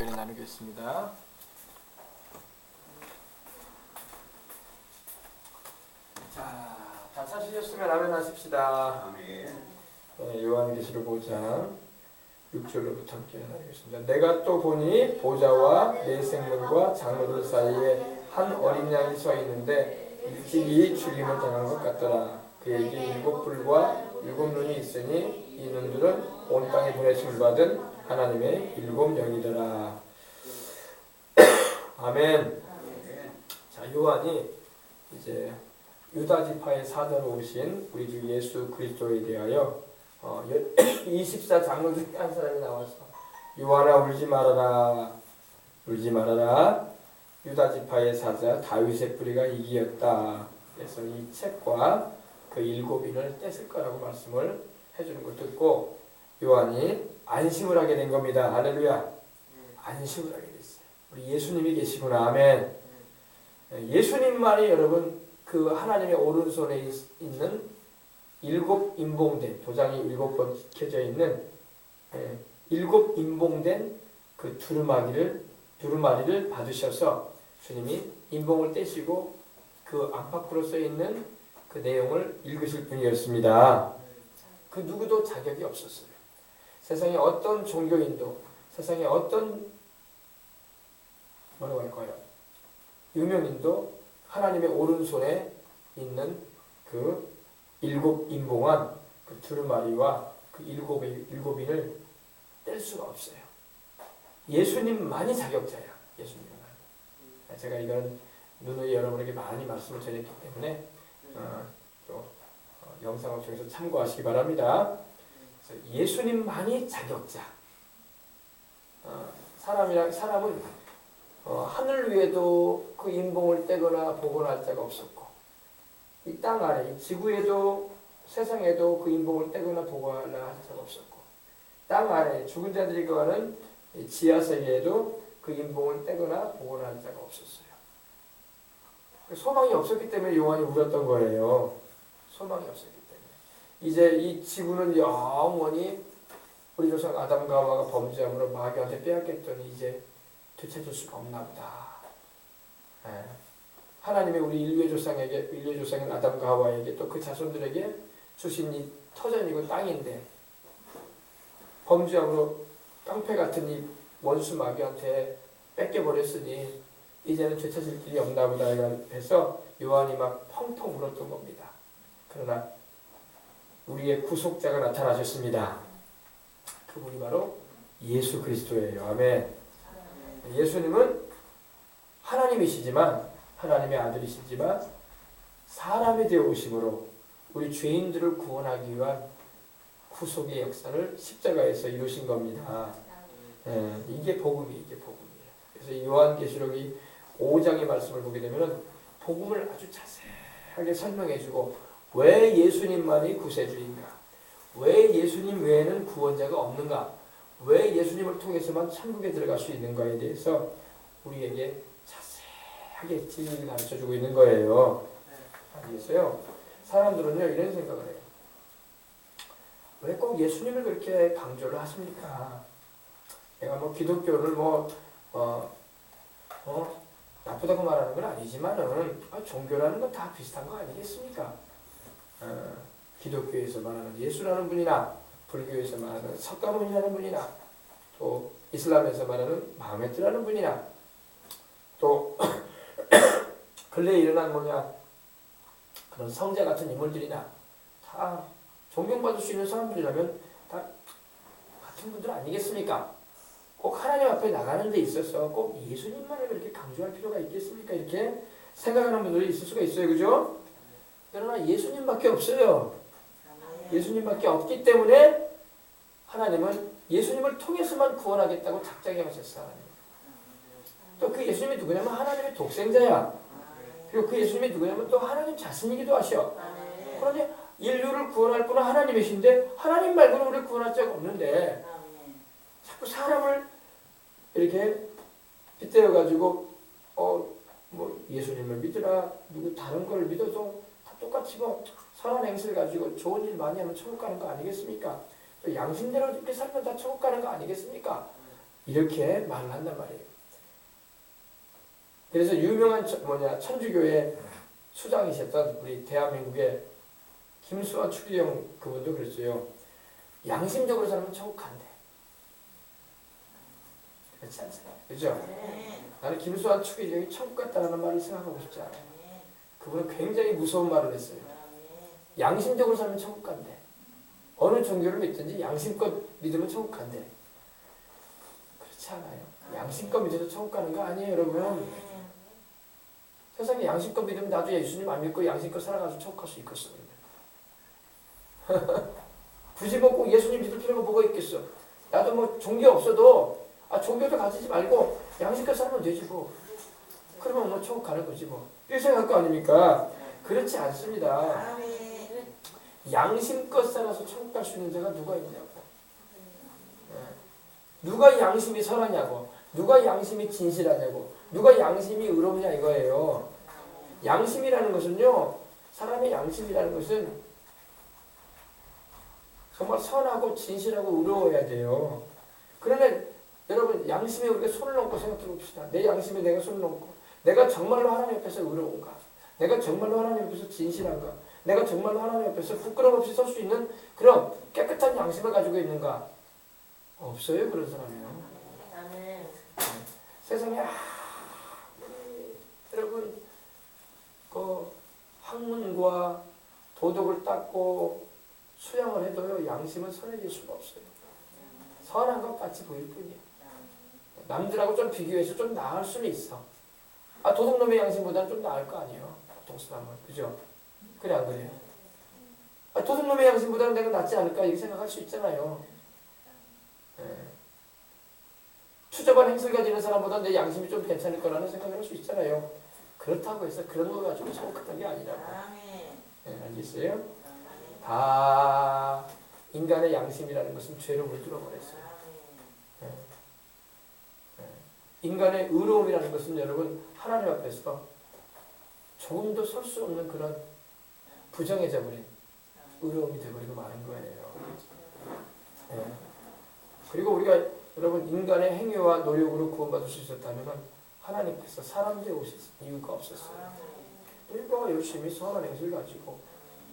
특별히 나누겠습니다. 자, 다 찾으셨으면 아멘 하십시다. 아멘. 네, 요한계시록 5장 6절로부터 함께 나누겠습니다. 내가 또 보니 보좌와 네 생물과 장로들 사이에 한 어린 양이 서 있는데 일찍이 죽임을 당한 것 같더라. 그에게 7뿔과 7눈이 있으니 이 눈들은 온 땅에 보내심을 받은 하나님의 7영이더라. 아멘. 자, 요한이 이제 유다 지파의 사도로 오신 우리 주 예수 그리스도에 대하여 24 장로 중에 한 사람이 나와서 요한아 울지 말아라, 울지 말아라. 유다 지파의 사자 다윗의 뿌리가 이기었다. 그래서 이 책과 그 7인을 떼실 거라고 말씀을 해주는 걸 듣고 요한이 안심을 하게 된 겁니다. 할렐루야. 안심을 하게 됐어요. 우리 예수님이 계시구나. 아멘. 예수님만이 여러분 그 하나님의 오른손에 있는 7 인봉된 도장이 7번 켜져 있는 7 인봉된 그 두루마리를 받으셔서 주님이 인봉을 떼시고 그 안팎으로 써 있는 그 내용을 읽으실 분이었습니다. 그 누구도 자격이 없었어요. 세상에 어떤 종교인도 세상에 어떤 뭐라고 할까요? 유명인도 하나님의 오른손에 있는 그 7 인봉한 그 두루마리와 그 7인을 뗄 수가 없어요. 예수님만이 자격자야. 예수님만. 제가 이건 누누이 여러분에게 많이 말씀을 드렸기 때문에 영상을 통해서 참고하시기 바랍니다. 그래서 예수님만이 자격자. 사람은 하늘 위에도 그 인봉을 떼거나 복원할 자가 없었고 이 땅 아래 이 지구에도 세상에도 그 인봉을 떼거나 복원할 자가 없었고 땅 아래 죽은 자들이 거하는 지하 세계에도 그 인봉을 떼거나 복원할 자가 없었어요. 소망이 없었기 때문에 요한이 울었던 거예요. 소망이 없었기 때문에 이제 이 지구는 영원히 우리 조상 아담과 하와가 범죄함으로 마귀한테 빼앗겼더니 이제 되찾을 수가 없나 보다. 하나님의 우리 인류의 조상인 아담과 하와에게 또 그 자손들에게 주신 이 터전이고 땅인데 범죄함으로 깡패 같은 이 원수 마귀한테 뺏겨버렸으니 이제는 되찾을 길이 없나 보다 해서 요한이 막 펑펑 울었던 겁니다. 그러나 우리의 구속자가 나타나셨습니다. 그분이 바로 예수 그리스도예요. 아멘. 예수님은 하나님이시지만 하나님의 아들이시지만 사람이 되어 오심으로 우리 죄인들을 구원하기 위한 구속의 역사를 십자가에서 이루신 겁니다. 이게 복음이에요. 그래서 요한계시록이 5장의 말씀을 보게 되면 복음을 아주 자세하게 설명해주고 왜 예수님만이 구세주인가, 왜 예수님 외에는 구원자가 없는가, 왜 예수님을 통해서만 천국에 들어갈 수 있는가에 대해서 우리에게 자세하게 진리를 가르쳐주고 있는 거예요. 아시겠어요? 사람들은요 이런 생각을 해요. 왜 꼭 예수님을 그렇게 강조를 하십니까? 내가 뭐 기독교를 나쁘다고 말하는 건 아니지만은 종교라는 건 다 비슷한 거 아니겠습니까? 기독교에서 말하는 예수라는 분이나 불교에서 말하는 석가모니라는 분이나 또 이슬람에서 말하는 마호메트라는 분이나 또 근래에 일어난 그런 성자 같은 인물들이나 다 존경받을 수 있는 사람들이라면 다 같은 분들 아니겠습니까? 꼭 하나님 앞에 나가는 데 있어서 꼭 예수님만을 그렇게 강조할 필요가 있겠습니까? 이렇게 생각하는 분들이 있을 수가 있어요. 그죠? 그러나 예수님밖에 없어요. 예수님밖에 없기 때문에 하나님은 예수님을 통해서만 구원하겠다고 작정해 하셨어요. 또 그 예수님이 누구냐면 하나님의 독생자야. 그리고 그 예수님이 누구냐면 또 하나님 자신이기도 하셔. 그러니 인류를 구원할 분은 하나님이신데 하나님 말고는 우리를 구원할 자가 없는데 자꾸 사람을 이렇게 빗대어가지고 예수님을 믿으라, 누구 다른 걸 믿어도 다 똑같이 선한 행실 가지고 좋은 일 많이 하면 천국 가는 거 아니겠습니까? 또 양심대로 이렇게 살면 다 천국 가는 거 아니겠습니까? 이렇게 말을 한단 말이에요. 그래서 유명한 천주교의 수장이셨던 우리 대한민국의 김수환 추기경 그분도 그랬어요. 양심적으로 살면 천국 간대. 그렇지 않습니까? 그죠? 나는 김수환 추기경이 천국 갔다라는 말을 생각하고 싶지 않아요. 그분은 굉장히 무서운 말을 했어요. 양심적으로 살면 천국 간대. 어느 종교를 믿든지 양심껏 믿으면 천국 간대. 그렇지 않아요. 양심껏 믿어서 천국 가는 거 아니에요, 여러분. 세상에 양심껏 믿으면 나도 예수님 안 믿고 양심껏 살아가서 천국 갈 수 있겠어. 굳이 뭐 꼭 예수님 믿을 필요가 뭐가 있겠어. 나도 뭐 종교 없어도 종교도 가지지 말고 양심껏 살면 되지 뭐. 그러면 뭐 천국 가는 거지 뭐. 이렇게 생각할 거 아닙니까? 그렇지 않습니다. 양심껏 살아서 천국 갈 수 있는 자가 누가 있냐고. 누가 양심이 선하냐고. 누가 양심이 진실하냐고. 누가 양심이 의로우냐 이거예요. 양심이라는 것은요. 사람의 양심이라는 것은 정말 선하고 진실하고 의로워야 돼요. 그러나 여러분 양심에 우리가 손을 얹고 생각해 봅시다. 내 양심에 내가 손을 얹고 내가 정말로 하나님 앞에서 의로운가? 내가 정말로 하나님 앞에서 진실한가? 내가 정말로 하나님 앞에서 부끄럼 없이 설 수 있는 그런 깨끗한 양심을 가지고 있는가? 없어요, 그런 사람이요. 세상에 여러분 그 학문과 도덕을 닦고 수양을 해도요 양심은 선해질 수가 없어요. 선한 것 같이 보일 뿐이야. 남들하고 좀 비교해서 좀 나을 수는 있어. 도둑놈의 양심보다는 좀 나을 거 아니에요. 보통 사람은. 그죠? 그래 안 그래요? 도둑놈의 양심보다는 내가 낫지 않을까 이렇게 생각할 수 있잖아요. 추접한 행실 가지는 사람보다 내 양심이 좀 괜찮을 거라는 생각을 할 수 있잖아요. 그렇다고 해서 그런 거 가지고 천국한 게 아니라고. 알겠어요? 다 인간의 양심이라는 것은 죄로 물들어 버렸어요. 인간의 의로움이라는 것은 여러분 하나님 앞에서 조금도 설 수 없는 그런 부정해져 버린 의로움이 되어버리고 마는 거예요. 그리고 우리가 여러분 인간의 행위와 노력으로 구원받을 수 있었다면 하나님께서 사람 되어 오실 이유가 없었어요. 우리가 열심히 선한 행실을 가지고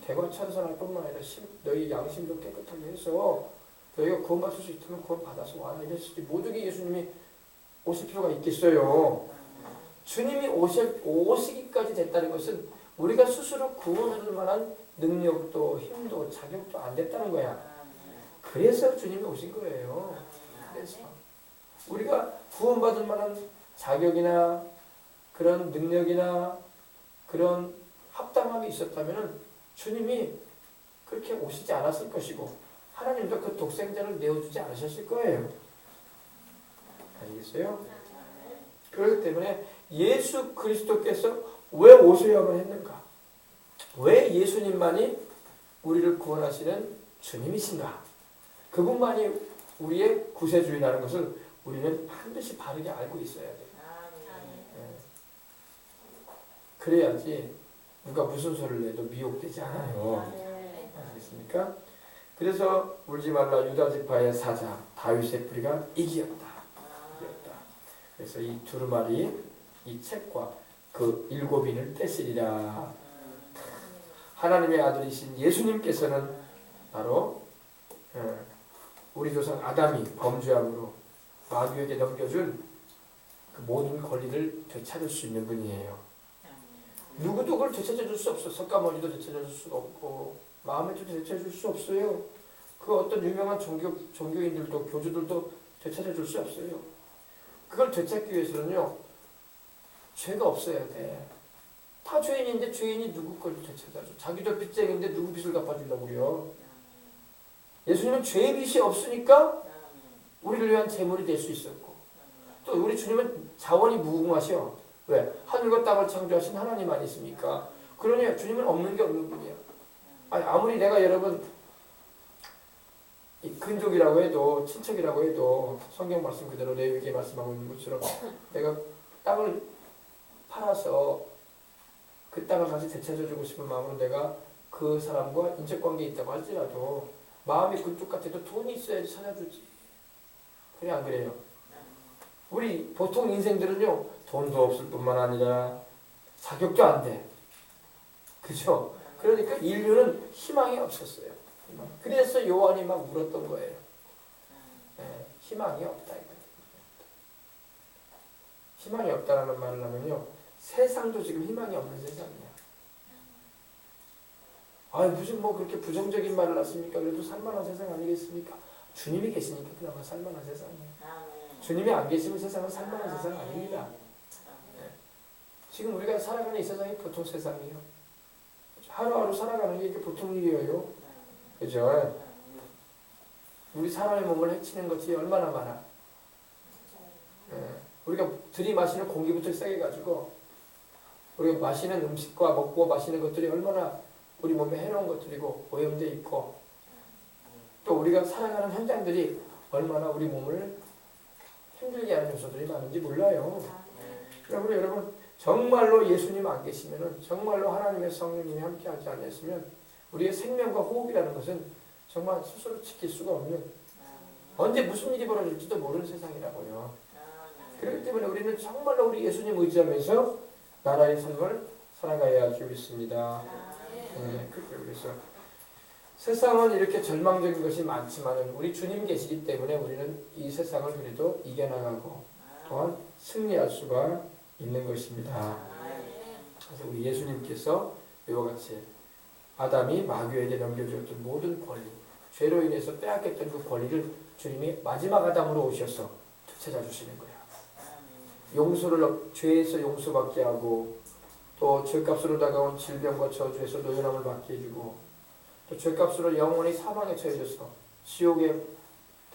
대과 천선할 뿐만 아니라 너희 양심도 깨끗하게 해서 너희가 구원받을 수 있다면 구원받아서 와라 이랬을지 모두게 예수님이 오실 필요가 있겠어요. 주님이 오시기까지 됐다는 것은 우리가 스스로 구원할 만한 능력도 힘도 자격도 안 됐다는 거야. 그래서 주님이 오신 거예요. 그래서 우리가 구원받을 만한 자격이나 그런 능력이나 그런 합당함이 있었다면 주님이 그렇게 오시지 않았을 것이고 하나님도 그 독생자를 내어주지 않으셨을 거예요. 알겠어요? 그렇기 때문에 예수 그리스도께서 왜 오셔야만 했는가? 왜 예수님만이 우리를 구원하시는 주님이신가? 그분만이 우리의 구세주이라는 것을 우리는 반드시 바르게 알고 있어야 돼요. 그래야지 누가 무슨 소리를 내도 미혹되지 않아요. 알겠습니까? 그래서 울지 말라 유다 지파의 사자 다윗의 뿌리가 이기었다. 그래서 이 두루마리 이 책과 그 7인을 떼시리라. 하나님의 아들이신 예수님께서는 바로 우리 조상 아담이 범죄함으로 마귀에게 넘겨준 그 모든 권리를 되찾을 수 있는 분이에요. 누구도 그걸 되찾아줄 수 없어. 석가모니도 되찾아줄 수가 없고 마음에도 되찾아줄 수 없어요. 그 어떤 유명한 종교인들도 교주들도 되찾아줄 수 없어요. 그걸 되찾기 위해서는요 죄가 없어야 돼. 다 죄인인데 죄인이 누구 걸 되찾아줘. 자기도 빚쟁인데 누구 빚을 갚아주려고 그래요. 예수님은 죄의 빚이 없으니까 우리를 위한 제물이 될 수 있었고 또 우리 주님은 자원이 무궁하셔. 왜? 하늘과 땅을 창조하신 하나님 아니십니까? 그러니 주님은 없는 게 없는 분이야. 아무리 내가 여러분 이 근족이라고 해도 친척이라고 해도 성경 말씀 그대로 레위기에 말씀하고 있는 것처럼 내가 땅을 팔아서 그 땅을 다시 되찾아주고 싶은 마음으로 내가 그 사람과 인적관계에 있다고 할지라도 마음이 그쪽 같아도 돈이 있어야지 찾아주지. 그래 안 그래요? 우리 보통 인생들은요, 돈도 없을 뿐만 아니라 자격도 안 돼. 그죠? 그러니까 인류는 희망이 없었어요. 그래서 요한이 막 울었던 거예요. 네, 희망이 없다. 희망이 없다라는 말을 하면요, 세상도 지금 희망이 없는 세상이야. 무슨 뭐 그렇게 부정적인 말을 하십니까? 그래도 살만한 세상 아니겠습니까? 주님이 계시니까 그나마 살만한 세상이에요. 주님이 안 계시면 세상은 살만한 세상 아닙니다. 네. 지금 우리가 살아가는 이 세상이 보통 세상이에요. 하루하루 살아가는 게 이게 보통 일이에요. 그죠? 우리 사람의 몸을 해치는 것이 얼마나 많아. 네. 우리가 들이마시는 공기부터 시작해가지고 우리가 마시는 음식과 먹고 마시는 것들이 얼마나 우리 몸에 해로운 것들이고 오염되어 있고, 또 우리가 살아가는 현장들이 얼마나 우리 몸을 힘들게 하는 요소들이 많은지 몰라요. 그러므로 여러분, 정말로 예수님 안 계시면은, 정말로 하나님의 성령님이 함께하지 않으시면 우리의 생명과 호흡이라는 것은 정말 스스로 지킬 수가 없는, 언제 무슨 일이 벌어질지도 모르는 세상이라고요. 그렇기 때문에 우리는 정말로 우리 예수님 의지하면서 나라의 삶을 살아가야 할 줄 믿습니다. 네, 그래서 세상은 이렇게 절망적인 것이 많지만 우리 주님 계시기 때문에 우리는 이 세상을 그래도 이겨나가고 또한 승리할 수가 있는 것입니다. 그래서 우리 예수님께서 이와 같이 아담이 마귀에게 넘겨주었던 모든 권리, 죄로 인해서 빼앗겼던 그 권리를 주님이 마지막 아담으로 오셔서 되찾아주시는 거예요. 용서를, 죄에서 용서받게 하고, 또 죄값으로 다가온 질병과 저주에서 노연함을 받게 해주고, 또 죄값으로 영원히 사망에 처해져서 지옥에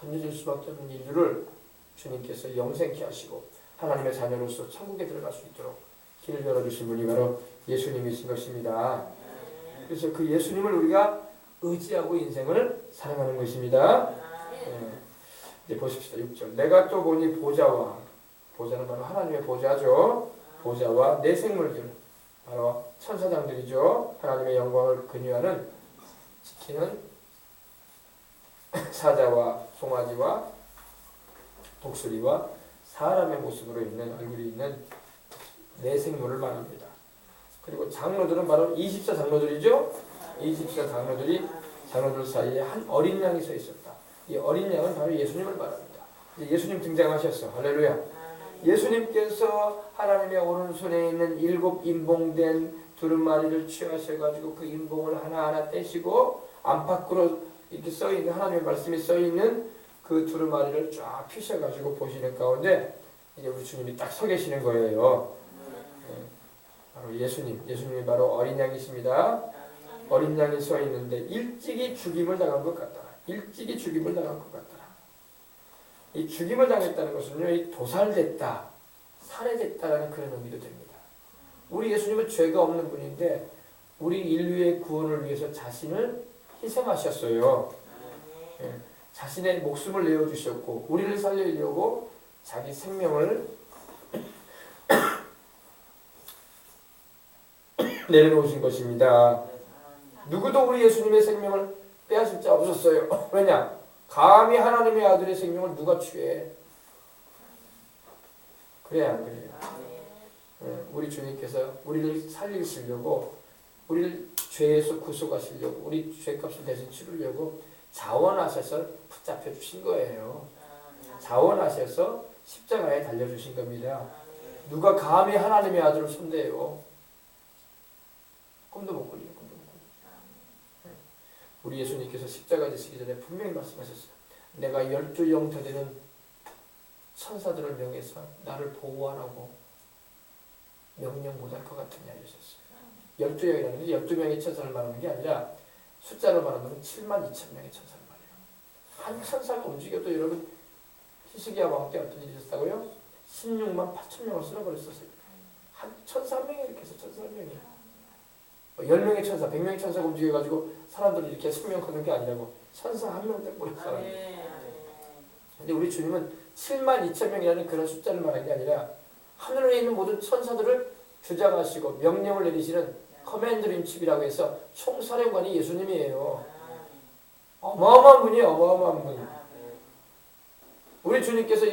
던져질 수밖에 없는 인류를 주님께서 영생케 하시고 하나님의 자녀로서 천국에 들어갈 수 있도록 길을 열어주신 분이 바로 예수님이신 것입니다. 그래서 그 예수님을 우리가 의지하고 인생을 살아가는 것입니다. 네. 이제 보십시다. 6절. 내가 또 보니 보좌와, 보좌는 바로 하나님의 보좌죠. 보좌와 내 생물들, 바로 천사장들이죠. 하나님의 영광을 근유하는, 지키는 사자와 송아지와 독수리와 사람의 모습으로 있는, 얼굴이 있는 내 생물을 말합니다. 그리고 장로들은 바로 24장로들이죠. 24장로들 사이에 한 어린 양이 서 있었다. 이 어린 양은 바로 예수님을 말합니다. 이제 예수님 등장하셨어. 할렐루야. 예수님께서 하나님의 오른손에 있는 7 인봉된 두루마리를 취하셔가지고 그 인봉을 하나하나 떼시고 안팎으로 이렇게 써있는, 하나님의 말씀이 써있는 그 두루마리를 쫙 피셔가지고 보시는 가운데 이제 우리 주님이 딱 서 계시는 거예요. 바로 예수님이 바로 어린 양이십니다. 어린 양이 서 있는데 일찍이 죽임을 당한 것 같더라. 일찍이 죽임을 당한 것 같더라. 이 죽임을 당했다는 것은요, 이 도살됐다, 살해됐다라는 그런 의미도 됩니다. 우리 예수님은 죄가 없는 분인데 우리 인류의 구원을 위해서 자신을 희생하셨어요. 예, 자신의 목숨을 내어주셨고 우리를 살리려고 자기 생명을 내려놓으신 것입니다. 누구도 우리 예수님의 생명을 빼앗을 자 없었어요. 왜냐? 감히 하나님의 아들의 생명을 누가 취해? 그래야 안 그래요? 우리 주님께서 우리를 살리시려고, 우리를 죄에서 구속하시려고, 우리 죄값을 대신 치르려고 자원하셔서 붙잡혀 주신 거예요. 자원하셔서 십자가에 달려주신 겁니다. 누가 감히 하나님의 아들을 손대요? 꿈도 못 꿀리요. 우리 예수님께서 십자가 지시기 전에 분명히 말씀하셨어요. 내가 12영터 되는 천사들을 명해서 나를 보호하라고 명령 못할 것 같으냐 하셨어요. 12영이라는 것이 12명의 천사를 말하는 게 아니라 숫자로 말하면 72,000명의 천사를 말해요. 한 천사가 움직여도 여러분, 히스기야 왕 때 어떤 일이 있었다고요? 16만 8천 명을 쓸어버렸었어요. 한 천사 한 명이 이렇게 해서 천사 한 명이. 10명의 천사, 100명의 천사가 움직여가지고 사람들이 이렇게 생명 거는 게 아니라고, 천사 한 명 딱 모른 사람이에요. 근데 우리 주님은 72,000명이라는 그런 숫자를 말하는 게 아니라 하늘에 있는 모든 천사들을 주장하시고 명령을 내리시는 커맨더 인칩이라고 해서 총사령관이 예수님이에요. 어마어마한 분이에요. 어마어마한 분. 우리 주님께서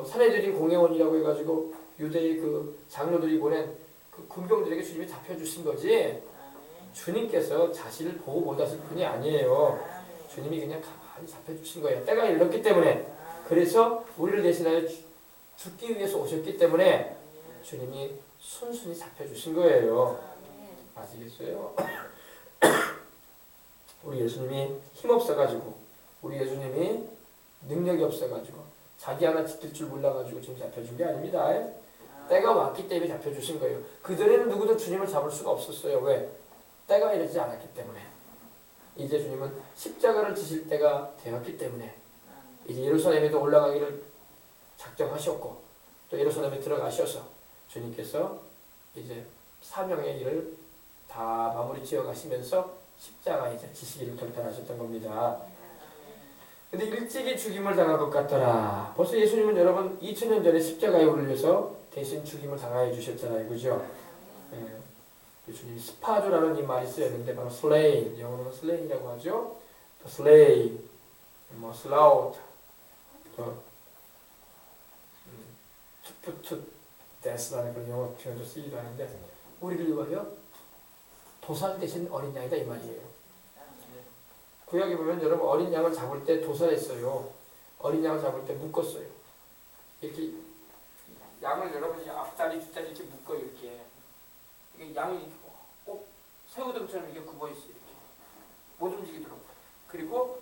사내들인 공회원이라고 해가지고 유대의 그 장로들이 보낸 그 군병들에게 주님이 잡혀주신 거지. 주님께서 자신을 보고 못 하실 분이 아니에요. 주님이 그냥 가만히 잡혀주신 거예요. 때가 이르렀기 때문에. 그래서 우리를 대신하여 죽기 위해서 오셨기 때문에 주님이 순순히 잡혀주신 거예요. 아시겠어요? 우리 예수님이 힘없어가지고, 우리 예수님이 능력이 없어가지고, 자기 하나 지킬 줄 몰라가지고 지금 잡혀준 게 아닙니다. 때가 왔기 때문에 잡혀주신 거예요. 그전에는 누구도 주님을 잡을 수가 없었어요. 왜? 때가 이르지 않았기 때문에. 이제 주님은 십자가를 지실 때가 되었기 때문에 이제 예루살렘에도 올라가기를 작정하셨고, 또 예루살렘에 들어가셔서 주님께서 이제 사명의 일을 다 마무리 지어 가시면서 십자가 이제 지시기를 결단하셨던 겁니다. 근데 일찍이 죽임을 당할 것 같더라. 벌써 예수님은 여러분 2000년 전에 십자가에 올려서 대신 죽임을 당하여 주셨잖아요. 그죠? 예수님이 스파조라는 이 말이 쓰였는데 바로 slain, 영어로는 slay이라고 하죠. 또 slay, 뭐 slaughter, 또 to put to death라는 그런 영어 표현도 쓰기도 하는데 우리를 위하여 도살 대신 어린 양이다 이 말이에요. 구약에 보면 여러분 어린 양을 잡을 때 도살했어요. 어린 양을 잡을 때 묶었어요. 이렇게 양을 여러분이 앞다리 뒷다리 이렇게 묶어요. 이렇게 이게 양이 꼭 새우등처럼 이렇게 굽어 있어요. 이렇게 못 움직이도록. 그리고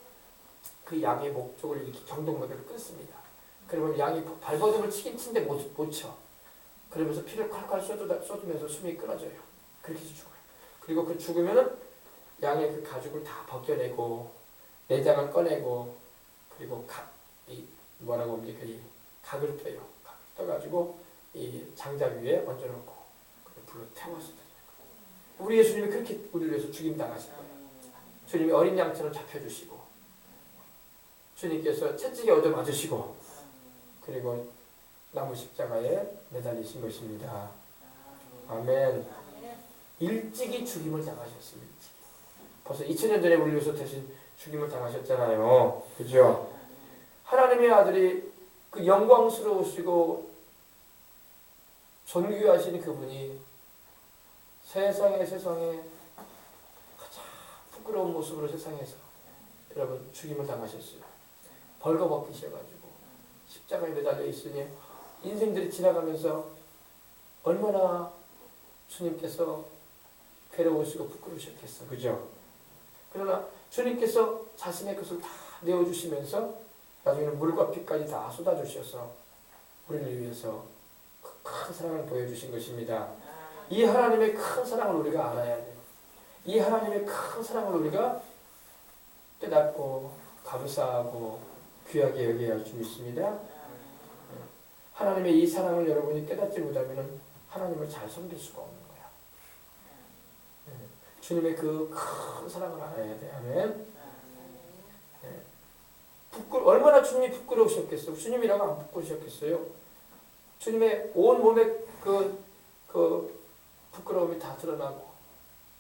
그 양의 목쪽을 이렇게 경동맥을 끊습니다. 그러면 양이 발버둥을 치긴 친데 못 쳐. 그러면서 피를 칼칼 쏟으면서 숨이 끊어져요. 그렇게 해서 죽어요. 그리고 그 죽으면은 양의 그 가죽을 다 벗겨내고 내장을 꺼내고 그리고 뭐라고 합니까? 이 각을 떠요. 각을 떠가지고 이 장작 위에 얹어놓고 불로 태웠어요. 우리 예수님이 그렇게 우리를 위해서 죽임 당하신 거예요. 주님이 어린 양처럼 잡혀주시고 주님께서 채찍에 얻어맞으시고 그리고 나무 십자가에 매달리신 것입니다. 아멘. 일찍이 죽임을 당하셨습니다. 벌써 2000년 전에 우리 위해서 대신 죽임을 당하셨잖아요. 그죠? 하나님의 아들이 그 영광스러우시고 존귀하신 그분이 세상에 가장 부끄러운 모습으로 세상에서 여러분 죽임을 당하셨어요. 벌거벗기셔가지고 십자가에 매달려 있으니 인생들이 지나가면서 얼마나 주님께서 괴로우시고 부끄러우셨겠어. 그죠? 그러나 주님께서 자신의 것을 다 내어주시면서 나중에는 물과 피까지 다 쏟아주셔서 우리를 위해서 큰 사랑을 보여주신 것입니다. 이 하나님의 큰 사랑을 우리가 알아야 돼요. 이 하나님의 큰 사랑을 우리가 깨닫고 감사하고 귀하게 여겨야 할 줄 믿습니다. 하나님의 이 사랑을 여러분이 깨닫지 못하면 하나님을 잘 섬길 수가 없는 거야. 주님의 그 큰 사랑을 알아야 돼. 아멘. 얼마나 주님이 부끄러우셨겠어요. 주님이라고 안 부끄러우셨겠어요. 주님의 온 몸에 그 부끄러움이 다 드러나고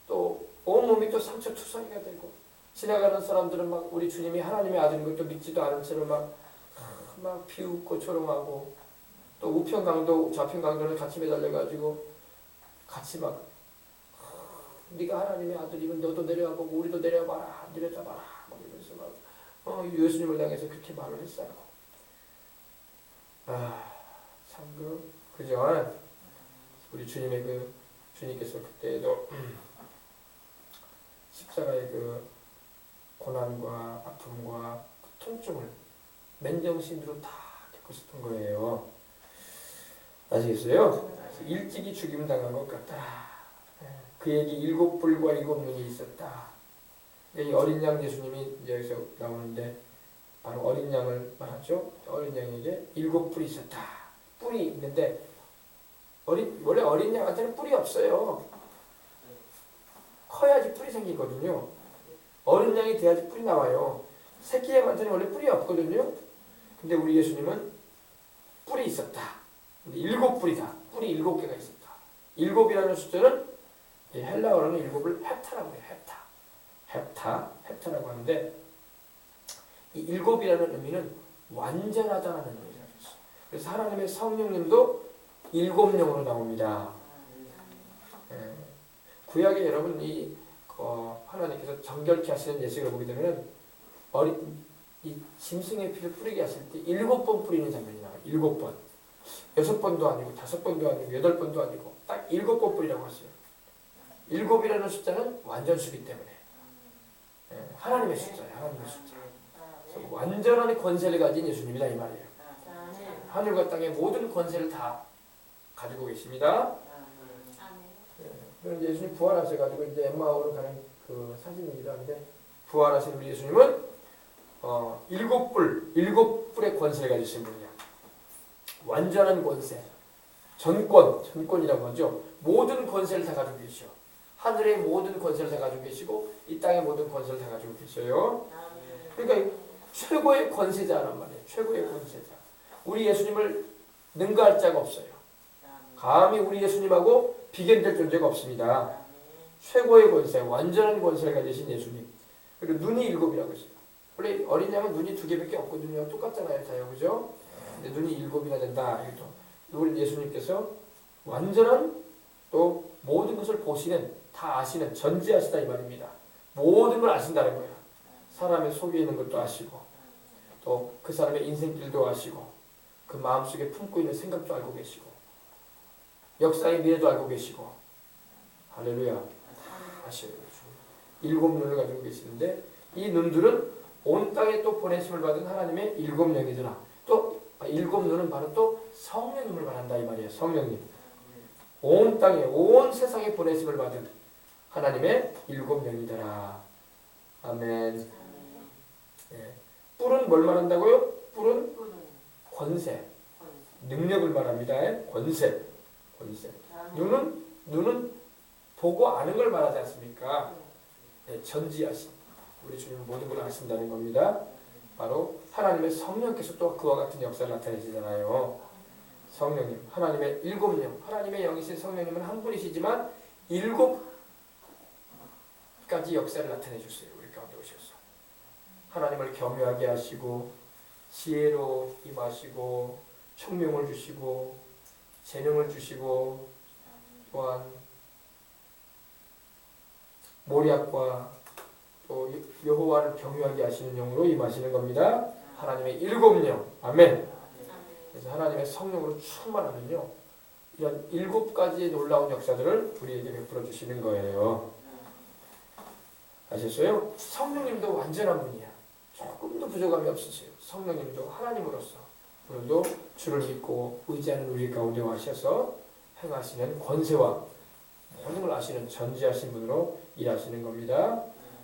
또 온몸이 또 상처투성이가 되고 지나가는 사람들은 막 우리 주님이 하나님의 아들인 것도 믿지도 않은 채로 막 비웃고 조롱하고 또 우편강도 좌편강도를 같이 매달려가지고 같이 막 네가 하나님의 아들이면 너도 내려와보고 우리도 내려봐라 내려잡아라 막 이러면서 막 예수님을 향해서 그렇게 말을 했어요. 참 그죠? 우리 주님의 주님께서 그때도 십자가의 그 고난과 아픔과 그 통증을 맨정신으로 다 겪으셨던 거예요. 아시겠어요? 일찍이 죽임 당한 것 같다. 그에게 7뿔과 7눈이 있었다. 이 어린 양 예수님이 여기서 나오는데 바로 어린 양을 말하죠. 어린 양에게 7뿔이 있었다. 뿔이 있는데 원래 어린 양한테는 뿔이 없어요. 커야지 뿔이 생기거든요. 어린 양이 돼야지 뿔이 나와요. 새끼 양한테는 원래 뿔이 없거든요. 근데 우리 예수님은 뿔이 있었다. 근데 7뿔이다. 뿔이 7개가 있었다. 7이라는 숫자는 헬라어로는 7을 헵타라고 해요. 헵타라고 하는데 이 7이라는 의미는 완전하다는 의미가 있어요. 그래서 하나님의 성령님도 7명으로 나옵니다. 예. 구약에 여러분 하나님께서 정결케 하시는 예식을 보게 되면 이 짐승의 피를 뿌리게 하실 때 7번 뿌리는 장면이 나와요. 7번. 6번도 아니고 5번도 아니고 8번도 아니고 딱 7번 뿌리라고 하세요. 7이라는 숫자는 완전수기 때문에 하나님의 숫자예요. 하나님의 숫자. 그래서 완전한 권세를 가진 예수님이다 이 말이에요. 하늘과 땅의 모든 권세를 다 가지고 계십니다. 그럼 예수님 부활하셔가지고 이제 엠마오로 가는 그 사진이기도 한데 부활하신 우리 예수님은 7뿔의 권세를 가지신 분이야. 완전한 권세, 전권이라고 하죠. 모든 권세를 다 가지고 계셔. 하늘의 모든 권세를 다 가지고 계시고 이 땅의 모든 권세를 다 가지고 계셔요. 그러니까 최고의 권세자란 말이에요. 최고의 권세자. 우리 예수님을 능가할 자가 없어요. 감히 우리 예수님하고 비견될 존재가 없습니다. 최고의 권세, 완전한 권세를 가지신 예수님. 그리고 눈이 7이라고 했어요. 원래 어린 양은 눈이 2개밖에 없거든요. 똑같잖아요, 다요, 그죠? 근데 눈이 7이나 된다. 이것도 우리 예수님께서 완전한 또 모든 것을 보시는, 다 아시는, 전지하시다 이 말입니다. 모든 걸 아신다는 거예요. 사람의 속에 있는 것도 아시고, 또 그 사람의 인생길도 아시고, 그 마음속에 품고 있는 생각도 알고 계시고, 역사의 미래도 알고 계시고, 할렐루야. 다 아셔요. 7눈을 가지고 계시는데 이 눈들은 온 땅에 또 보내심을 받은 하나님의 7명이더라. 또 7눈은 바로 또 성령님을 말한다 이 말이에요. 성령님. 온 땅에 온 세상에 보내심을 받은 하나님의 7명이더라. 아멘. 예. 뿔은 뭘 말한다고요? 뿔은 권세, 능력을 말합니다. 권세. 눈은 보고 아는 걸 말하지 않습니까? 네, 전지하신 우리 주님 모든 걸 아신다는 겁니다. 바로 하나님의 성령께서 또 그와 같은 역사를 나타내시잖아요. 성령님, 하나님의 7명, 하나님의 영이신 성령님은 한 분이시지만 7가지 역사를 나타내 주세요. 우리 가운데 오셔서 하나님을 경외하게 하시고 지혜로 임하시고 총명을 주시고 재능을 주시고 또한 모략과 또 여호와를 경외하게 하시는 영으로 임하시는 겁니다. 하나님의 7명. 아멘. 그래서 하나님의 성령으로 충만하면요 이런 7가지의 놀라운 역사들을 우리에게 베풀어 주시는 거예요. 아셨어요? 성령님도 완전한 분이야. 조금도 부족함이 없으세요. 성령님도 하나님으로서 오늘도 주를 믿고 의지하는 우리 가운데 와셔서 행하시는 권세와 모든 걸 아시는 전지하신 분으로 일하시는 겁니다.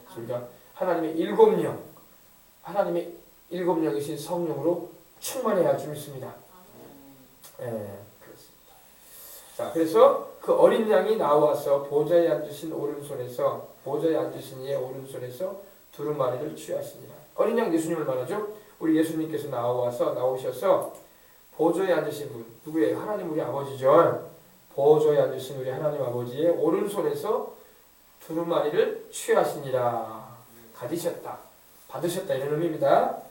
그러니까 하나님의 7명, 하나님의 7명이신 성령으로 충만해야 좀 있습니다. 그렇습니다. 자, 그래서 그 어린 양이 나와서 보좌에 앉으신 오른손에서 보좌에 앉으신 이의 오른손에서 두루마리를 취하시니라. 어린 양 예수님을 말하죠. 우리 예수님께서 나오셔서 보좌에 앉으신 분 누구예요? 하나님 우리 아버지죠. 보좌에 앉으신 우리 하나님 아버지의 오른손에서 두루마리를 취하시니라. 가지셨다, 받으셨다 이런 의미입니다.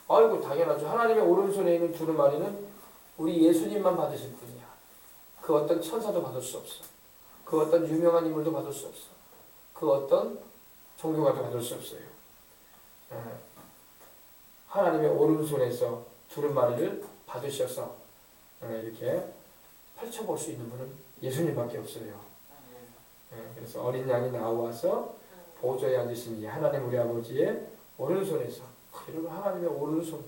아이고 당연하죠. 하나님의 오른손에 있는 두루마리는 우리 예수님만 받으실 분이야. 그 어떤 천사도 받을 수 없어. 그 어떤 유명한 인물도 받을 수 없어. 그 어떤 종교가도 받을 수 없어요. 하나님의 오른손에서 두루마리를 받으셔서 이렇게 펼쳐볼 수 있는 분은 예수님밖에 없어요. 그래서 어린 양이 나와서 보좌에 앉으신 이 하나님 우리 아버지의 오른손에서, 여러분 하나님의 오른손,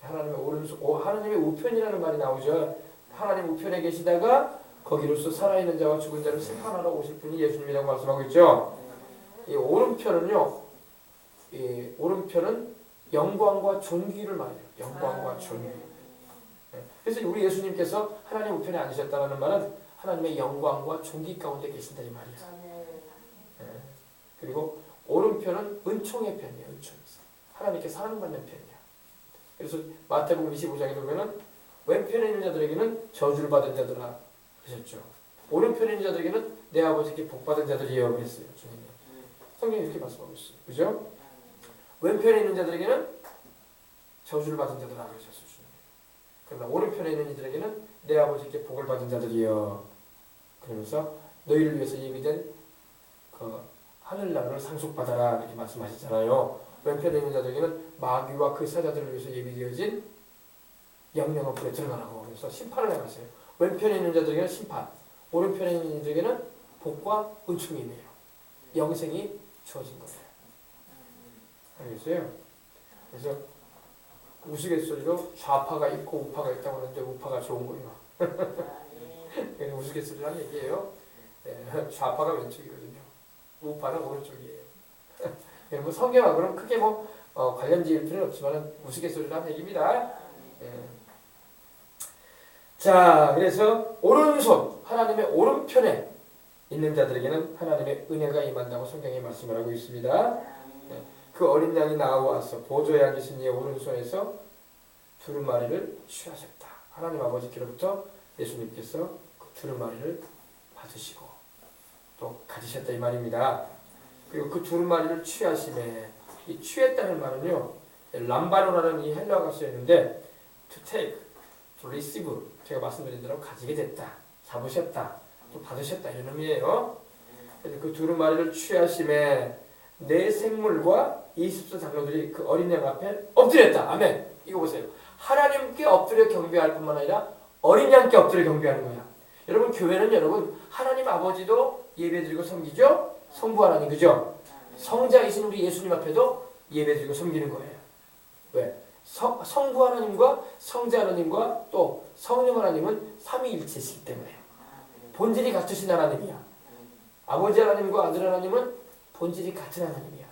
하나님의 오른손, 하나님의 우편이라는 말이 나오죠. 하나님 우편에 계시다가 거기로서 살아있는 자와 죽은 자를 심판하러 오실 분이 예수님이라고 말씀하고 있죠. 이 오른편은요, 이 오른편은 영광과 존귀를 말해요. 영광과 존귀. 그래서 우리 예수님께서 하나님 우편에 앉으셨다는 말은 하나님의 영광과 존귀 가운데 계신다 이 말이에요. 그리고 오른편은 은총의 편이에요. 은총에서 하나님께 사랑받는 편이야. 그래서 마태복음 25장에 보면은 왼편에 있는 자들에게는 저주를 받은 자들아 그러셨죠. 오른편에 있는 자들에게는 내 아버지께 복받은 자들이여 그랬어요. 주님이. 성경이 이렇게 말씀하고 있어요. 그죠? 왼편에 있는 자들에게는 저주를 받은 자들아 그러셨어요. 주님. 그러나 오른편에 있는 이들에게는 내 아버지께 복을 받은 자들이여. 그러면서 너희를 위해서 예비된 그 하늘나라를 상속받아라 이렇게 말씀하시잖아요. 왼편에 있는 자들에게는 마귀와 그 사자들을 위해서 예비되어진 영영의 불에 들어가라고. 그래서 심판을 해갔어요. 왼편에 있는 자들에게는 심판, 오른편에 있는 자들에게는 복과 은총이네요. 영생이 주어진 거예요. 알겠어요? 그래서 우스갯소리로 좌파가 있고 우파가 있다고 하는데 우파가 좋은 거예요. 우스갯소리를 한 얘기예요. 좌파가 왼쪽이거든요. 우파는 오른쪽이에요. 뭐 성경하고는 크게 관련 지을 필요는 없지만 우스갯소리를 한 얘기입니다. 자, 그래서 오른손, 하나님의 오른편에 있는 자들에게는 하나님의 은혜가 임한다고 성경에 말씀을 하고 있습니다. 그 어린 양이 나와서 보좌에 앉으신 이의 오른손에서 두루마리를 취하셨다. 하나님 아버지께로부터 예수님께서 그 두루마리를 받으시고 또 가지셨다 이 말입니다. 그리고 그 두루마리를 취하심에 이 취했다는 말은요, 람바노라는 이 헬라어가 쓰였는데 to take, to receive, 제가 말씀드린 대로 가지게 됐다, 잡으셨다, 또 받으셨다 이런 의미예요. 그래서 그 두루마리를 취하심에 내 생물과 24 장로들이 그 어린 양 앞에 엎드렸다. 아멘. 이거 보세요. 하나님께 엎드려 경배할 뿐만 아니라 어린 양께 엎드려 경배하는 거야. 여러분 교회는 여러분 하나님 아버지도 예배드리고 섬기죠. 성부 하나님 그죠? 성자이신 우리 예수님 앞에도 예배드리고 섬기는 거예요. 왜? 성부 하나님과 성자 하나님과 또 성령 하나님은 삼위일체시기 때문에 본질이 같으신 하나님이야. 아버지 하나님과 아들 하나님은 본질이 같은 하나님이야.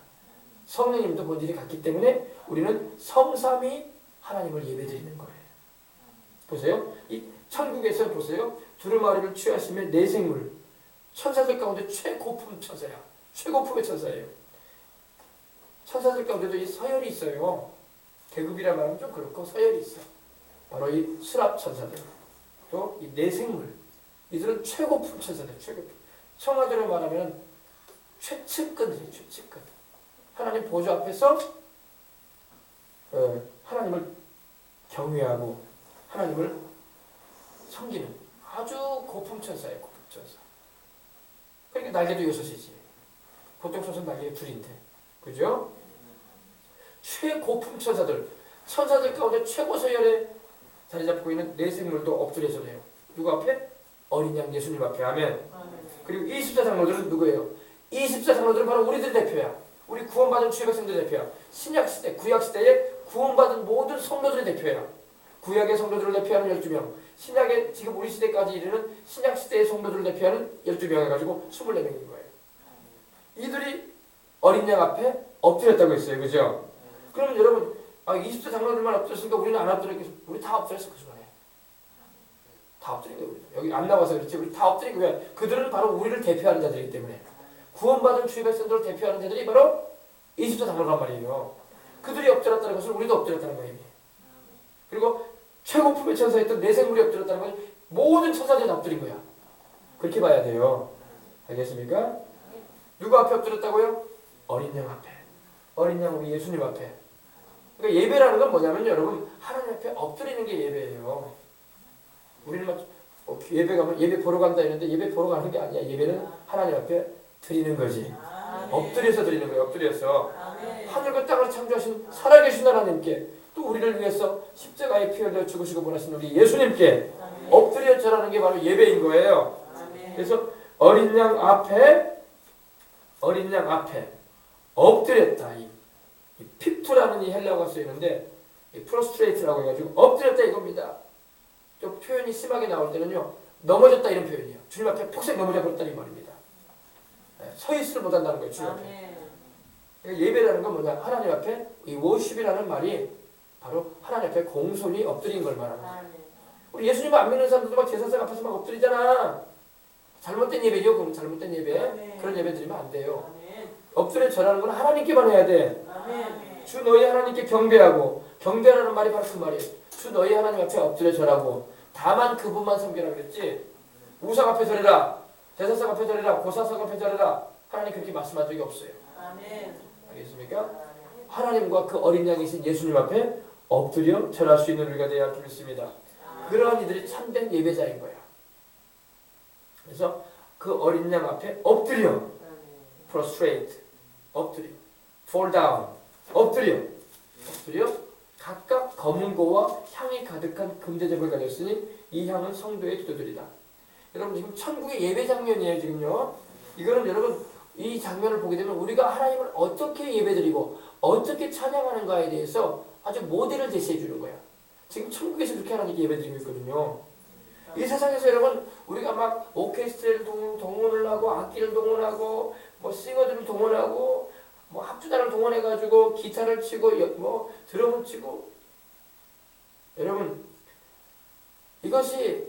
성령님도 본질이 같기 때문에 우리는 성삼위 하나님을 예배드리는 거예요. 보세요. 이 천국에서 보세요. 두루마리를 취하시면 내 생물, 천사들 가운데 최고품 천사야. 최고품의 천사예요. 천사들 가운데도 이 서열이 있어요. 계급이라 말하면 좀 그렇고 서열이 있어. 바로 이 수랍 천사들, 또 이 내 생물, 이들은 최고품 천사들, 최고품. 청하들을 말하면 최측근이에요. 최측근. 하나님 보좌 앞에서 하나님을 경외하고 하나님을 섬기는 아주 고품 천사예요. 고품 천사. 그러니까 날개도 6이지. 보통 천사는 날개가 2인데. 그죠? 최고품 천사들. 천사들 가운데 최고 서열에 자리 잡고 있는 내 생물도 엎드려서 해요. 누구 앞에? 어린 양 예수님 앞에. 아멘. 그리고 24 장로들은 누구예요? 24 장로들은 바로 우리들 대표야. 우리 구원받은 주의 백성들 대표야. 신약시대, 구약시대에 구원받은 모든 성도들의 대표야. 구약의 성도들을 대표하는 12명, 신약의 지금 우리 시대까지 이르는 신약시대의 성도들을 대표하는 12명 해가지고 24명인 거예요. 이들이 어린 양 앞에 엎드렸다고 했어요. 그죠? 그러면 여러분 20세 장로들만 엎드렸으니까 우리는 안 엎드렸겠어? 우리 다 엎드렸어. 그 순간에 다 엎드린 거예요. 여기 안 나와서 그렇지 우리 다 엎드린 거예요. 그들은 바로 우리를 대표하는 자들이기 때문에 구원받은 주의 백성들을 대표하는 자들이 바로 20세 장로란 말이에요. 그들이 엎드렸다는 것은 우리도 엎드렸다는 거예요. 그리고 최고품의 천사였던 내 생물이 엎드렸다는 것은 모든 천사들이 다 엎드린 거야. 그렇게 봐야 돼요. 알겠습니까? 누구 앞에 엎드렸다고요? 어린 양 앞에. 어린 양 우리 예수님 앞에. 그러니까 예배라는 건 뭐냐면 여러분 하나님 앞에 엎드리는 게 예배예요. 우리는 막 예배 가면 예배 보러 간다 이러는데 예배 보러 가는 게 아니야. 예배는 하나님 앞에 드리는 거지. 엎드려서 드리는 거예요. 엎드려서. 하늘과 땅을 창조하신 살아계신 하나님께 또 우리를 위해서 십자가에 피 흘려 죽으시고 보내신 우리 예수님께 엎드려 절하는 게 바로 예배인 거예요. 그래서 어린 양 앞에 엎드렸다. 이 피프라는 이 헬라어가 쓰이는데 프로스트레이트라고 해가지고 엎드렸다 이겁니다. 또 표현이 심하게 나올 때는요 넘어졌다 이런 표현이에요. 주님 앞에 폭삭 넘어져 버렸다 이 말입니다. 서 있을 못한다는 거예요. 주님 앞에. 그러니까 예배라는 건 뭐냐? 하나님 앞에 이 워십이라는 말이 바로 하나님 앞에 공손히 엎드린 걸 말하는 거예요. 우리 예수님 안 믿는 사람들도 막 제사상 앞에서 막 엎드리잖아. 잘못된 예배죠. 그럼 잘못된 예배. 그런 예배 드리면 안 돼요. 엎드려 절하는 건 하나님께만 해야 돼. 주 너희 하나님께 경배하고 경배하라는 말이 바로 그 말이에요. 주 너희 하나님 앞에 엎드려 절하고 다만 그분만 섬기라 그랬지. 우상 앞에 절해라. 제사상 앞에 절해라. 고사상 앞에 절해라. 하나님 그렇게 말씀한 적이 없어요. 알겠습니까? 하나님과 그 어린 양이신 예수님 앞에 엎드려 절할 수 있는 우리가 되어야 할 줄 믿습니다. 그러한 이들이 참된 예배자인 거야. 그래서 그 어린 양 앞에 엎드려, prostrate, 엎드려, fall down, 엎드려 각각 검은 고와 향이 가득한 금제접을 가졌으니 이 향은 성도의 기도들이다. 여러분 지금 천국의 예배 장면이에요. 지금요. 이거는 여러분 이 장면을 보게 되면 우리가 하나님을 어떻게 예배드리고 어떻게 찬양하는가에 대해서 아주 모델을 제시해 주는 거야. 지금 천국에서 그렇게 하나님께 예배드리고 있거든요. 이 세상에서 여러분 우리가 막 오케스트라를 동원을 하고 악기를 동원하고 뭐 싱어들을 동원하고 뭐 합주단을 동원해가지고 기타를 치고 뭐 드럼을 치고 여러분 이것이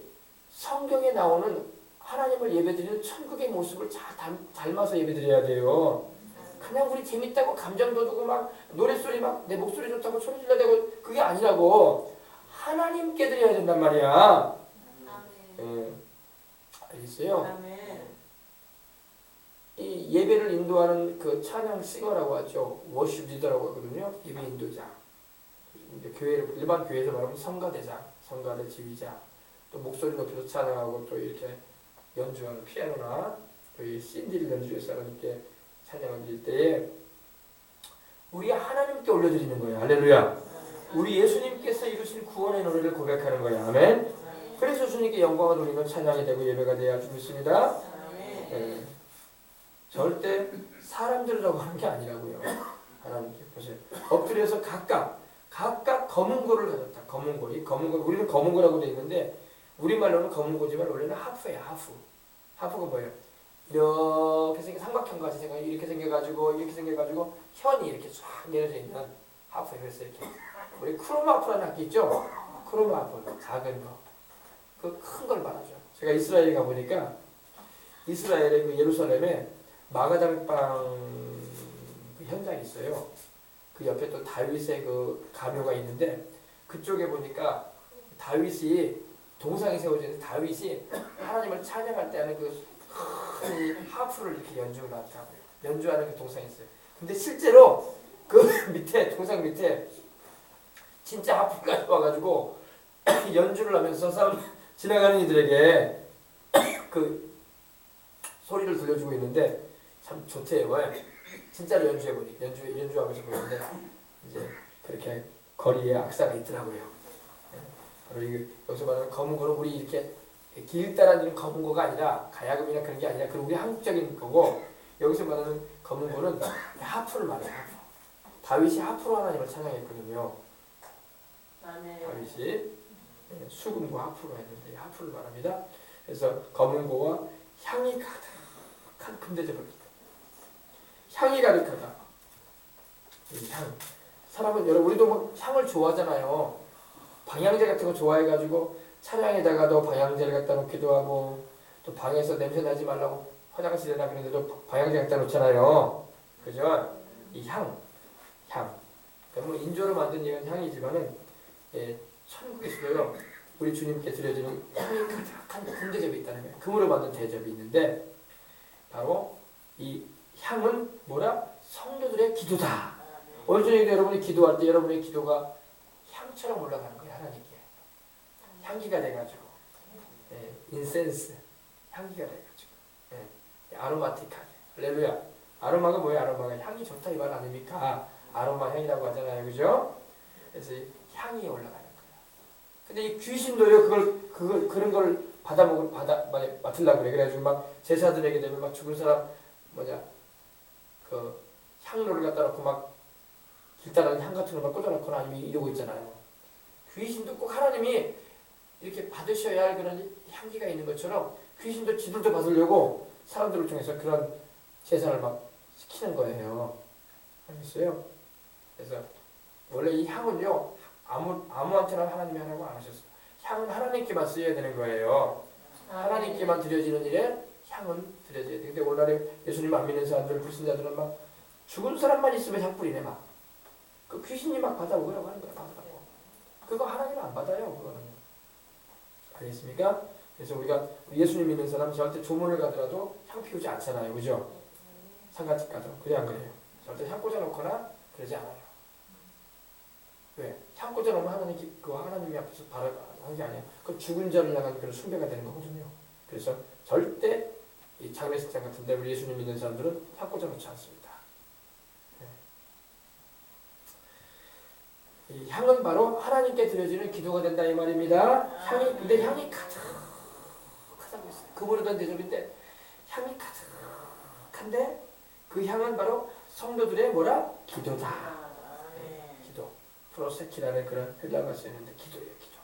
성경에 나오는 하나님을 예배드리는 천국의 모습을 잘 닮아서 예배드려야 돼요. 그냥 우리 재밌다고 감정 돋우고 막 노랫소리 막 내 목소리 좋다고 소리 질러대고 그게 아니라고 하나님께 드려야 된단 말이야. 알겠어요? 이 예배를 인도하는 그 찬양 싱어라고 하죠. 워십 리더라고 하거든요. 예배 인도자. 교회를 일반 교회에서 말하면 성가대장, 성가대 지휘자. 또 목소리 높여서 찬양하고 또 이렇게 연주하는 피아노나 또 이 신디를 연주해서 하나님께 찬양을 드릴 때에 우리 하나님께 올려드리는 거예요. 할렐루야. 우리 예수님께서 이루신 구원의 노래를 고백하는 거예요. 아멘. 그래서 주님께 영광을 돌리는 찬양이 되고 예배가 되어야 믿습니다. 네. 절대 사람들이라고 하는 게 아니라고요. 하나님께 보세요. 엎드려서 각각 검은 고를 가졌다. 검은 고. 이 검은 고 우리는 검은 고라고 되어 있는데 우리말로는 검은 고지만 원래는 하프예요. 하프가 뭐예요? 이렇게 삼각형 같이 이렇게 생겨가지고 현이 이렇게 쫙 내려져 있는 하프예요. 그래서 이렇게 우리 크로마프라는 악기 있죠? 크로마프 작은 거. 그 큰 걸 말하죠. 제가 이스라엘에 가보니까 이스라엘의 그 예루살렘에 마가다락방 그 현장이 있어요. 그 옆에 또 다윗의 그 가묘가 있는데 그쪽에 보니까 다윗이 동상이 세워져 있는데 다윗이 하나님을 찬양할 때 하는 그 큰 하프를 이렇게 연주를 하더라고요. 연주하는 그 동상이 있어요. 근데 실제로 그 밑에 동상 밑에 진짜 하프가 와가지고 연주를 하면서 지나가는 이들에게 그 소리를 들려주고 있는데 참 좋대요. 진짜로 연주해보니 연주하면서 보는데 이제 그렇게 거리에 악사가 있더라고요. 바로 여기서 말하는 검은 고는 우리 이렇게 길 따라다니는 검은 고가 아니라 가야금이나 그런 게 아니라 그런 우리 한국적인 거고 여기서 말하는 검은 고는 하프를 말해요. 다윗이 하프로 하나님을 찬양했거든요. 다윗이 수금과 하프로 했는데 하프를 말합니다. 그래서 검은 고와 향이 가득한 금대접을 향이 가득하다. 이 향. 사람은 여러분 우리도 뭐 향을 좋아하잖아요. 방향제 같은 거 좋아해가지고 차량에다가도 방향제를 갖다 놓기도 하고 또 방에서 냄새 나지 말라고 화장실에나 그런데도 방향제 갖다 놓잖아요. 그죠? 이 향. 뭐 인조로 만든 이건 향이지만은 천국에서도요 우리 주님께 드려지는 향이 가득한 금대접이 있다는 거예요. 금으로 만든 대접이 있는데 바로 이 향은 뭐라? 성도들의 기도다. 오늘 저녁에 여러분이 기도할 때 여러분의 기도가 향처럼 올라가는 거예요. 하나님께 향기가 돼가지고 인센스 향기가 돼가지고 아로마틱하게. 할렐루야. 아로마가 뭐예요? 아로마가 향이 좋다 이 말 아닙니까? 아로마 향이라고 하잖아요. 그죠? 그래서 향이 올라가는 거예요. 근데 이 귀신도요 그런 걸 맡으려고 그래. 그래가지고 막 제사드리게 되면 막 죽은 사람 그 향로를 갖다 놓고 막 길다란 향 같은 걸 막 꽂아놓거나 아니면 이러고 있잖아요. 귀신도 꼭 하나님이 이렇게 받으셔야 할 그런 향기가 있는 것처럼 귀신도 지들도 받으려고 사람들을 통해서 그런 제사를 막 시키는 거예요. 알겠어요? 그래서 원래 이 향은요 아무한테나 하나님이 하라고 안 하셨어요. 향은 하나님께만 쓰여야 되는 거예요. 하나님께만 드려지는 일에 향은 드려져야 돼. 근데 오늘날에 예수님 안 믿는 사람들, 불신자들은 막 죽은 사람만 있으면 향 뿌리네 막. 그 귀신이 막 받아오라고 하는 거야. 받으라고. 그거 하나님 안 받아요. 그거는. 알겠습니까? 그래서 우리가 예수님 믿는 사람 절대 조문을 가더라도 향 피우지 않잖아요. 그죠? 상가집 가도. 그래 안 그래요? 절대 향 꽂아놓거나 그러지 않아요. 왜? 향고자 놓으면 하나님이 앞에서 바라는 게 아니야. 그 죽은 자를 향한 그런 숭배가 되는 거거든요. 그래서 절대 이 장례식장 같은 데 우리 예수님 믿는 사람들은 향고자 놓지 않습니다. 이 향은 바로 하나님께 드려지는 기도가 된다 이 말입니다. 근데 향이 가득하다고 했어요. 그물에던 대접인데 향이 가득한데 그 향은 바로 성도들의 뭐라? 기도다. 기도. 프로세키라는 그런 헬라어가 쓰였는데 기도예요. 기도.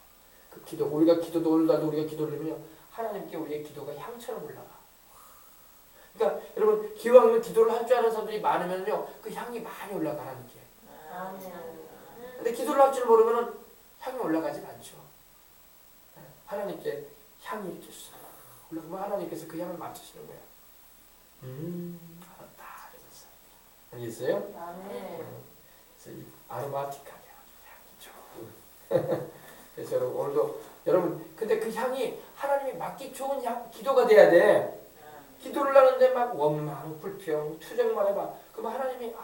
그 기도. 우리가 기도도 오늘날도 우리가 기도를 하면요. 하나님께 우리의 기도가 향처럼 올라가. 그러니까 여러분 기왕이면 기도를 할 줄 아는 사람들이 많으면요. 그 향이 많이 올라가 하나님께. 근데 기도를 할 줄 모르면 향이 올라가지 않죠. 하나님께 향이 이렇게 싹 올라가면 하나님께서 그 향을 맡으시는 거야. 알았다. 이러면서. 알겠어요? 그래서 이 아로마틱하게 향이 좋은. 그래서 여러분 오늘도 여러분 근데 그 향이 하나님이 맡기 좋은 기도가 돼야 돼. 기도를 하는데 막 원망, 불평, 투정만 해봐. 그러면 하나님이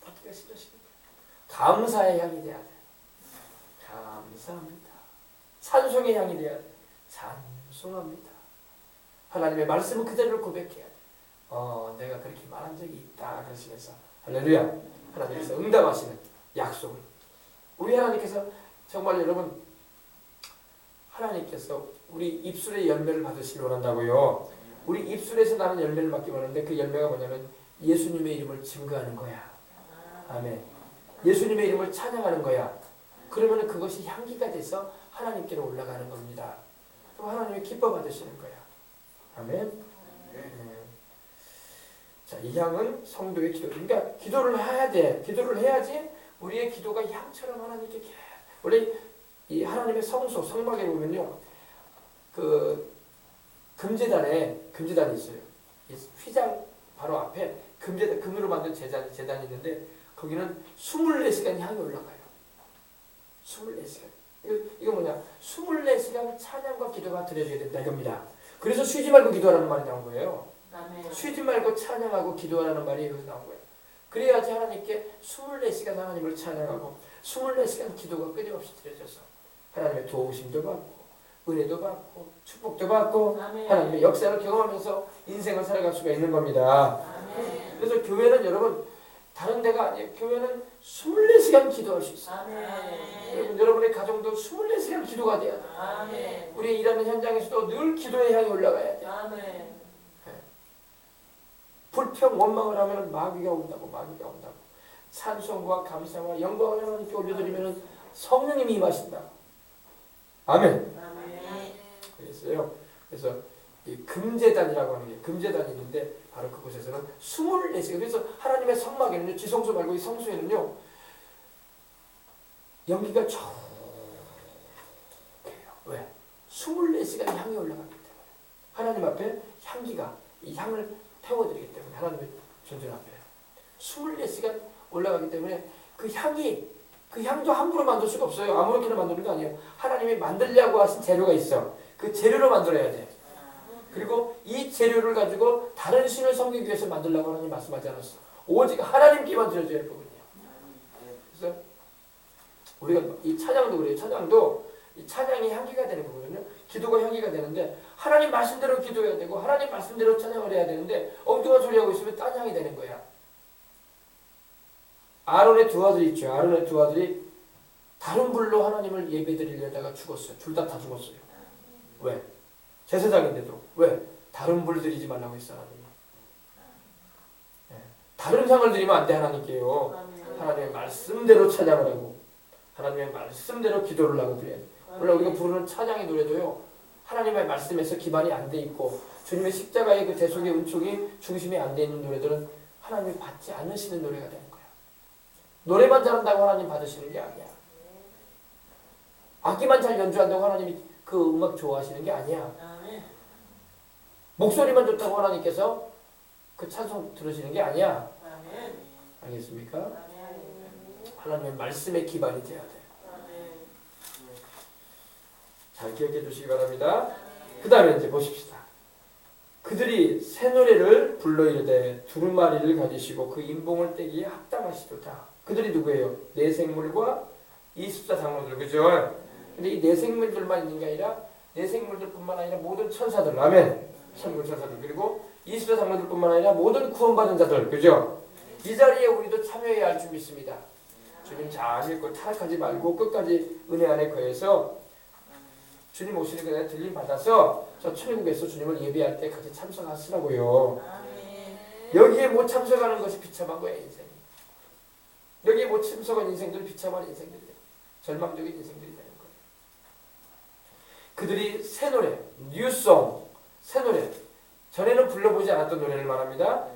맡기가 싫으시는 거야. 감사의 향이 돼야 돼. 감사합니다. 찬송의 향이 돼야 돼. 찬송합니다. 하나님의 말씀을 그대로 고백해야 돼. 내가 그렇게 말한 적이 있다. 그러시면서 할렐루야. 하나님께서 응답하시는 약속을. 우리 하나님께서 정말 여러분 하나님께서 우리 입술의 열매를 받으시길 원한다고요. 우리 입술에서 나는 열매를 받기 원하는데 그 열매가 뭐냐면 예수님의 이름을 증거하는 거야. 아멘. 예수님의 이름을 찬양하는 거야. 그러면 그것이 향기가 돼서 하나님께로 올라가는 겁니다. 그럼 하나님이 기뻐 받으시는 거야. 아멘. 자, 이 향은 성도의 기도. 그러니까 기도를 해야 돼. 기도를 해야지 우리의 기도가 향처럼 하나님께 원래 이 하나님의 성소 성막에 보면요, 그 금제단이 있어요. 이 휘장 바로 앞에 금으로 만든 제단이 있는데 거기는 24시간 향이 올라가요. 24시간. 이거 뭐냐? 24시간 찬양과 기도가 드려져야 된다 이겁니다. 그래서 쉬지 말고 기도하라는 말이 나온 거예요. 쉬지 말고 찬양하고 기도하라는 말이 여기서 나온 거예요. 그래야지 하나님께 24시간 하나님을 찬양하고 24시간 기도가 끊임없이 드려져서 하나님의 도우심도 받고 은혜도 받고 축복도 받고 하나님의 역사를 경험하면서 인생을 살아갈 수가 있는 겁니다. 그래서 교회는 여러분 다른 데가 아니에요. 교회는 24시간 기도할 수 있어요. 여러분의 가정도 24시간 기도가 돼야 돼요. 우리 일하는 현장에서도 늘 기도의 향이 올라가야 돼요. 불평 원망을 하면 마귀가 온다고. 찬송과 감사와 영광을 하나님께 올려드리면 성령님이 임하신다. 아멘. 그래서 이 금제단이라고 하는 게 금제단이 있는데 바로 그곳에서는 24시간. 그래서 하나님의 성막에는요, 지성소 말고 이 성소에는요 연기가 좋게요. 왜? 24시간 향이 올라가기 때문에 하나님 앞에 향기가 이 향을 태워드리기 때문에 하나님의 존재 앞에 24시간 올라가기 때문에 그 향도 함부로 만들 수가 없어요. 아무렇게나 만드는 게 아니에요. 하나님이 만들려고 하신 재료가 있어. 그 재료로 만들어야 돼. 그리고 이 재료를 가지고 다른 신을 섬기기 위해서 만들려고 하나님 말씀하지 않았어. 오직 하나님께만 드려져야 할 부분이에요. 그래서 우리가 이 찬양도 그래요. 찬양도 이 찬양이 향기가 되는 거거든요. 기도가 향기가 되는데 하나님 말씀대로 기도해야 되고 하나님 말씀대로 찬양을 해야 되는데 엉뚱한 소리 하고 있으면 딴 향이 되는 거야. 아론의 두 아들이 있죠. 아론의 두 아들이 다른 불로 하나님을 예배드리려다가 죽었어요. 둘 다 죽었어요. 왜? 제사장인데도 왜? 다른 불 드리지 말라고 했어 하나님이. 다른 향을 드리면 안 돼 하나님께요. 하나님의 말씀대로 찬양을 하고 하나님의 말씀대로 기도를 하고 그래야 돼. 원래 우리가 부르는 찬양의 노래도요, 하나님의 말씀에서 기반이 안 돼 있고 주님의 십자가의 그 대속의 은총이 중심이 안 돼 있는 노래들은 하나님이 받지 않으시는 노래가 되는 거야. 노래만 잘한다고 하나님 받으시는 게 아니야. 악기만 잘 연주한다고 하나님이 그 음악 좋아하시는 게 아니야. 목소리만 좋다고 하나님께서 그 찬송 들으시는 게 아니야. 알겠습니까? 하나님의 말씀의 기반이 돼야 돼. 잘 기억해 주시기 바랍니다. 그 다음에 이제 보십시다. 그들이 새 노래를 불러 이르되 두루마리를 가지시고 그 인봉을 떼기에 합당하시도다. 그들이 누구예요? 내 생물과 24 장로들, 그죠? 근데 이 네 생물들만 있는 게 아니라 네 생물들뿐만 아니라 모든 천사들, 아멘. 천군 천사들, 그리고 24 장로들뿐만 아니라 모든 구원받은 자들, 그죠? 이 자리에 우리도 참여해야 할 줄 믿습니다. 주님 잘 믿고 타락하지 말고 끝까지 은혜 안에 거해서 주님 오시는 그날 들림 받아서 저 천국에서 주님을 예배할 때 같이 참석하시라고요. 여기에 못 참석하는 것이 비참한 거예요, 인생이. 여기에 못 참석한 인생들 비참한 인생들이에요. 절망적인 인생들이 되는 거예요. 그들이 새 노래, 뉴송, 새 노래, 전에는 불러보지 않았던 노래를 말합니다.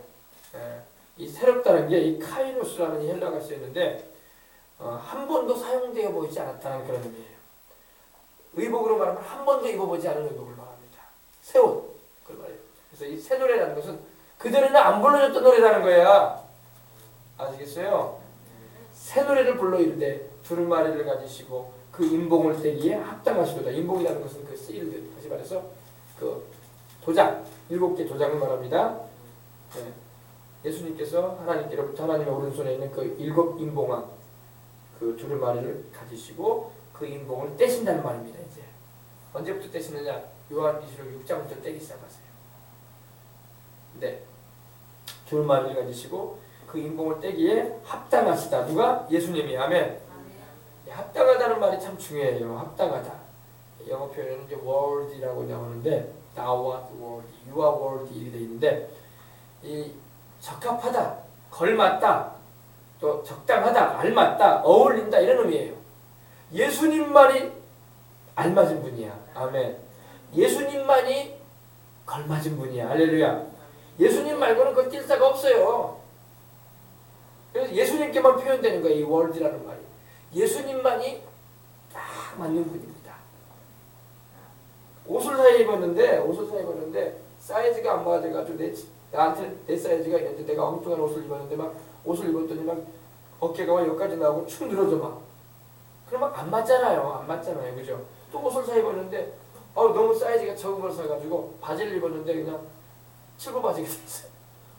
이 새롭다는 게 이 카이노스라는 헬라어가 쓰였는데 한 번도 사용되어 보이지 않았다는 그런 의미예요. 의복으로 말하면 한 번도 입어보지 않은 의복을 말합니다. 새 옷, 그걸 말해요. 그래서 이 새 노래라는 것은 그전에는 안 불러줬던 노래라는 거야. 아시겠어요? 새 노래를 불러 이르되 두루마리를 가지시고 그 인봉을 떼기에 합당하시도다. 인봉이라는 것은 그 시일드, 다시 말해서 그 도장, 7개 도장을 말합니다. 네. 예수님께서 하나님께로부터 하나님의 오른손에 있는 그 7 인봉한 그 두루마리를 가지시고 그 인봉을 떼신다는 말입니다. 이제 언제부터 떼시느냐? 요한계시록 6장부터 떼기 시작하세요. 네, 두루마리를 가지시고 그 인봉을 떼기에 합당하시다. 누가? 예수님이. 아멘. 합당하다는 말이 참 중요해요. 합당하다. 영어 표현은 이제 worthy라고 나오는데 thou art worthy, you are worthy 이렇게 되어 있는데 이 적합하다, 걸맞다, 또 적당하다, 알맞다, 어울린다 이런 의미예요. 예수님만이 알맞은 분이야. 아멘. 예수님만이 걸맞은 분이야. 할렐루야. 예수님 말고는 그 띨사가 없어요. 그래서 예수님께만 표현되는 거예요. 이 월드라는 말이. 예수님만이 딱 맞는 분입니다. 옷을 입었는데 사이즈가 안 맞아가지고 나한테 내 사이즈가 있는데 내가 엉뚱한 옷을 입었는데 막 옷을 입었더니 막 어깨가 막 여기까지 나오고 축 늘어져 막. 그러면 안 맞잖아요. 그죠? 또 옷을 사 입었는데 너무 사이즈가 적은 걸 사가지고 바지를 입었는데 그냥 칠보 바지가 됐어요.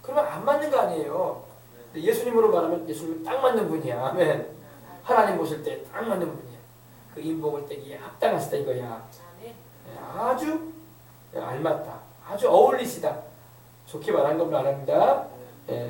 그러면 안 맞는 거 아니에요. 근데 예수님으로 말하면 예수님은 딱 맞는 분이야. 아멘. 하나님 보실 때 딱 맞는 분이야. 그 인복을 떼기에 합당하시다 이거야. 아주 알맞다. 아주 어울리시다. 좋게 말한 건 말합니다.